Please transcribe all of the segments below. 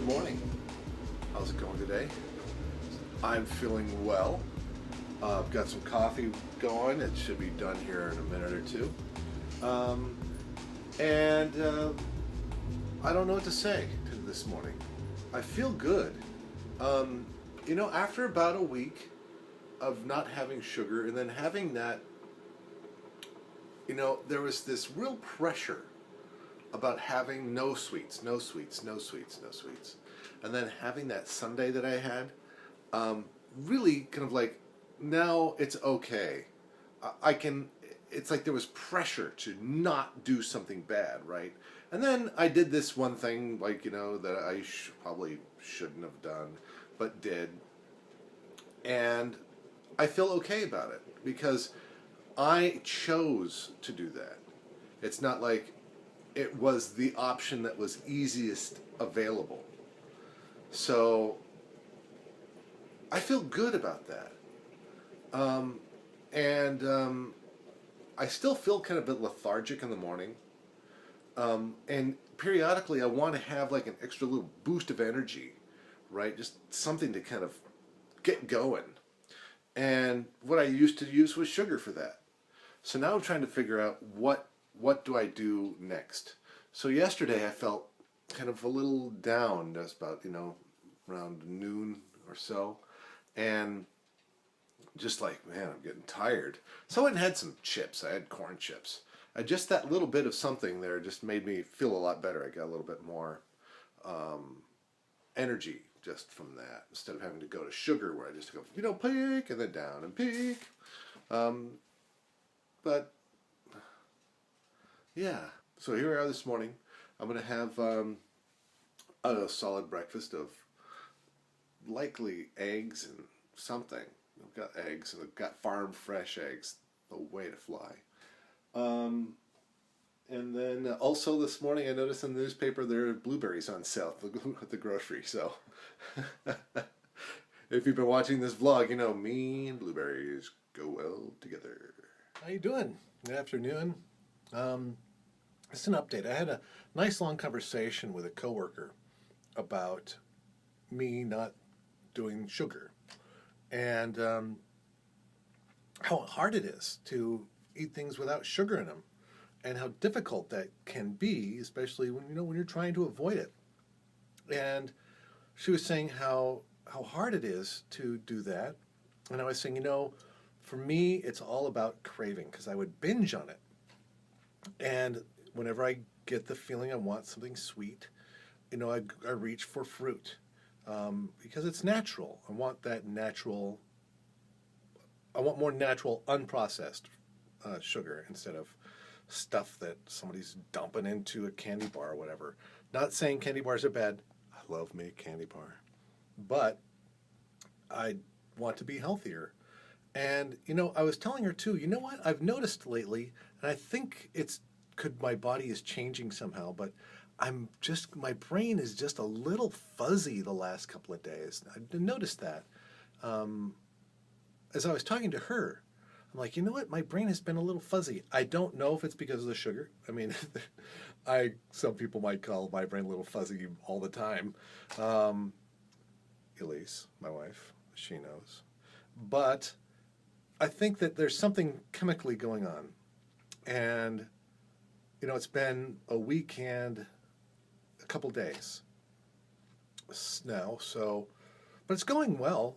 Good morning. How's it going today? I'm feeling well. I've got some coffee going. It should be done here in a minute or two. Um, and I don't know what to say this morning. I feel good. After about a week of not having sugar and then having that, there was this real pressure about having no sweets, no sweets, no sweets, no sweets. And then having that Sunday that I had, really kind of like, now it's okay. I can, it's like there was pressure to not do something bad, right? And then I did this one thing, that I probably shouldn't have done, but did. And I feel okay about it because I chose to do that. It's not like it was the option that was easiest available. So I feel good about that. And I still feel kind of a bit lethargic in the morning. And periodically I want to have like an extra little boost of energy, right? Just something to kind of get going. And what I used to use was sugar for that. So now I'm trying to figure out what do I do next. So yesterday I felt kind of a little down, just about, around noon or so. And just like, man, I'm getting tired. So I went and had some chips. I had corn chips. Just that little bit of something there just made me feel a lot better. I got a little bit more energy just from that, instead of having to go to sugar where I just go, peak and then down and peak. But yeah, so here we are this morning. I'm going to have a solid breakfast of likely eggs and something. I've got eggs, and I've got farm fresh eggs, the way to fly. And then also this morning I noticed in the newspaper there are blueberries on sale at the grocery. So if you've been watching this vlog, me and blueberries go well together. How you doing? Good afternoon. It's an update. I had a nice long conversation with a coworker about me not doing sugar and how hard it is to eat things without sugar in them, and how difficult that can be, especially when you're trying to avoid it. And she was saying how hard it is to do that, and I was saying, for me it's all about craving, because I would binge on it. And whenever I get the feeling I want something sweet, I reach for fruit, because it's natural. I want more natural, unprocessed sugar instead of stuff that somebody's dumping into a candy bar or whatever. Not saying candy bars are bad. I love me a candy bar. But I want to be healthier. And, I was telling her too, what I've noticed lately, and I think my body is changing somehow, but my brain is just a little fuzzy the last couple of days. I've noticed that. As I was talking to her, I'm like, my brain has been a little fuzzy. I don't know if it's because of the sugar. I mean, some people might call my brain a little fuzzy all the time. Elise, my wife, she knows. But I think that there's something chemically going on. And, it's been a week and a couple days now, but it's going well.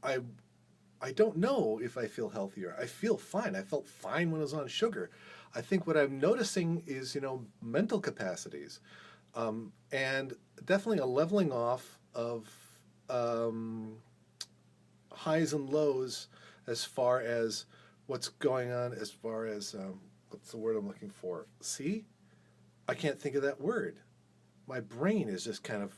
I don't know if I feel healthier. I feel fine. I felt fine when I was on sugar. I think what I'm noticing is, mental capacities, and definitely a leveling off of highs and lows as far as what's going on, as far as, what's the word I'm looking for? See? I can't think of that word. My brain is just kind of,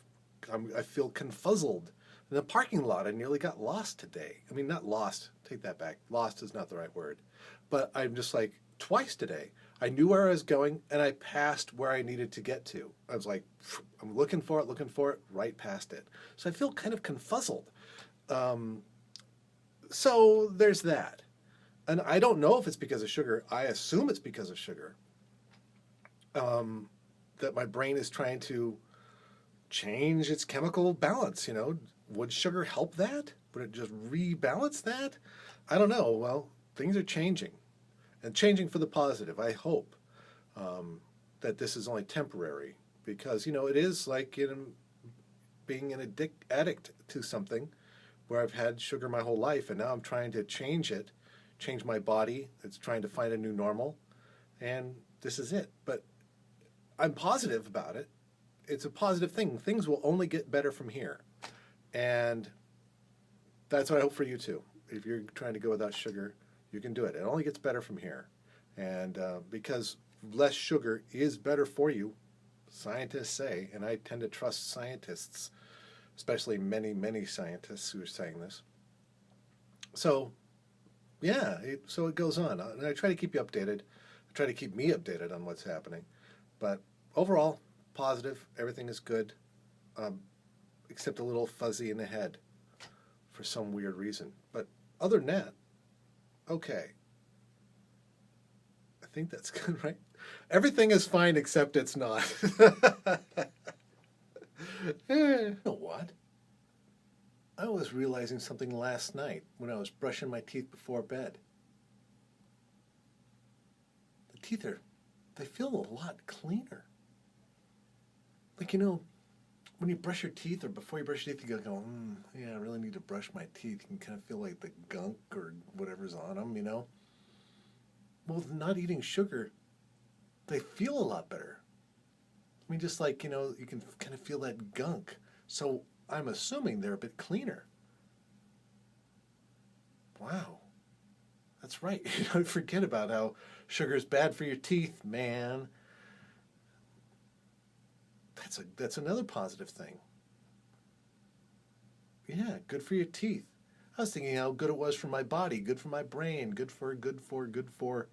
I feel confuzzled. In the parking lot, I nearly got lost today. I mean, not lost, take that back. Lost is not the right word. But I'm just like, twice today. I knew where I was going, and I passed where I needed to get to. I was like, I'm looking for it, right past it. So I feel kind of confuzzled. So there's that. And I don't know if it's because of sugar. I assume it's because of sugar. That my brain is trying to change its chemical balance, you know. Would sugar help that? Would it just rebalance that? I don't know. Well, things are changing and changing for the positive. I hope that this is only temporary because, you know, it is like being an addict to something where I've had sugar my whole life and now I'm trying to change it, change my body. It's trying to find a new normal. And this is it. But I'm positive about it. It's a positive thing. Things will only get better from here. And that's what I hope for you too. If you're trying to go without sugar, you can do it. It only gets better from here. And because less sugar is better for you, scientists say, and I tend to trust scientists, especially many, many scientists who are saying this. So, yeah, so it goes on. And I try to keep you updated. I try to keep me updated on what's happening. But overall, positive. Everything is good, except a little fuzzy in the head for some weird reason. But other than that, okay. I think that's good, right? Everything is fine except it's not. You know what? I was realizing something last night when I was brushing my teeth before bed. The teeth they feel a lot cleaner. Like, you know, when you brush your teeth or before you brush your teeth, you go, yeah, I really need to brush my teeth. You can kind of feel like the gunk or whatever's on them, you know? Well, with not eating sugar, they feel a lot better. I mean, just like, you know, you can kind of feel that gunk. So I'm assuming they're a bit cleaner. Wow. That's right. You don't forget about how sugar is bad for your teeth, man. That's another positive thing. Yeah, good for your teeth. I was thinking how good it was for my body, good for my brain, good for the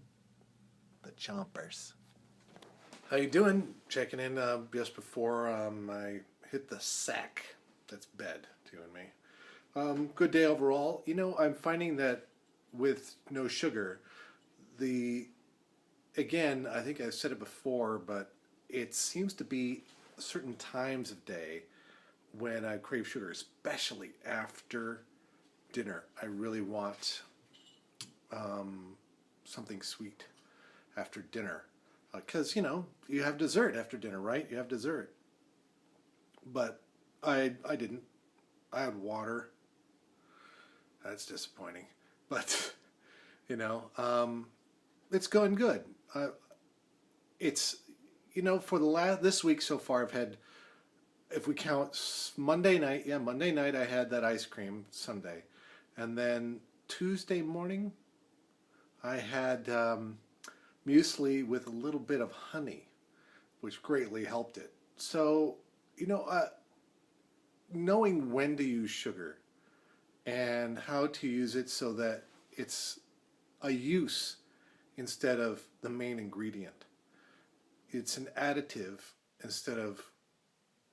chompers. How you doing? Checking in just before I hit the sack. That's bed, you and me. Good day overall. You know, I'm finding that with no sugar, again, I think I've said it before, but it seems to be certain times of day when I crave sugar, especially after dinner. I really want something sweet after dinner. Because, you know, you have dessert after dinner, right? You have dessert. But I didn't. I had water. That's disappointing. But, you know, it's going good. It's, you know, for this week so far, I've had, if we count Monday night I had that ice cream Sunday. And then Tuesday morning, I had muesli with a little bit of honey, which greatly helped it. So, you know, knowing when to use sugar and how to use it so that it's a use instead of the main ingredient. It's an additive instead of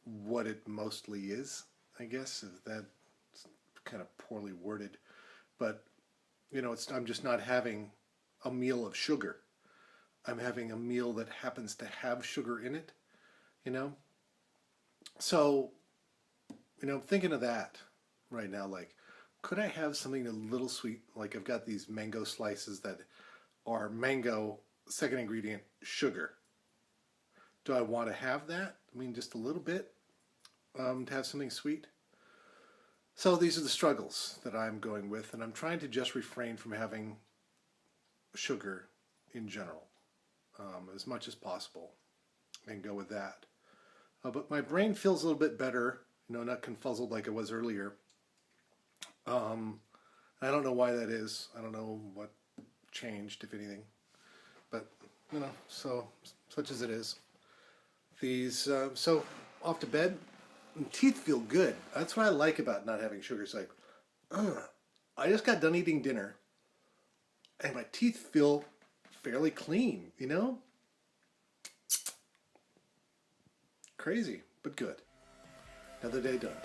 what it mostly is, I guess. That's kind of poorly worded. But, you know, I'm just not having a meal of sugar. I'm having a meal that happens to have sugar in it, you know? So, you know, I'm thinking of that right now. Like, could I have something a little sweet? Like, I've got these mango slices that are mango, second ingredient, sugar. Do I want to have that? I mean, just a little bit to have something sweet. So these are the struggles that I'm going with, and I'm trying to just refrain from having sugar in general as much as possible and go with that. But my brain feels a little bit better, you know, not confuzzled like it was earlier. I don't know why that is. I don't know what changed, if anything. But, you know, so such as it is. So off to bed. And teeth feel good. That's what I like about not having sugar. It's like, I just got done eating dinner, and my teeth feel fairly clean, you know? Crazy, but good. Another day done.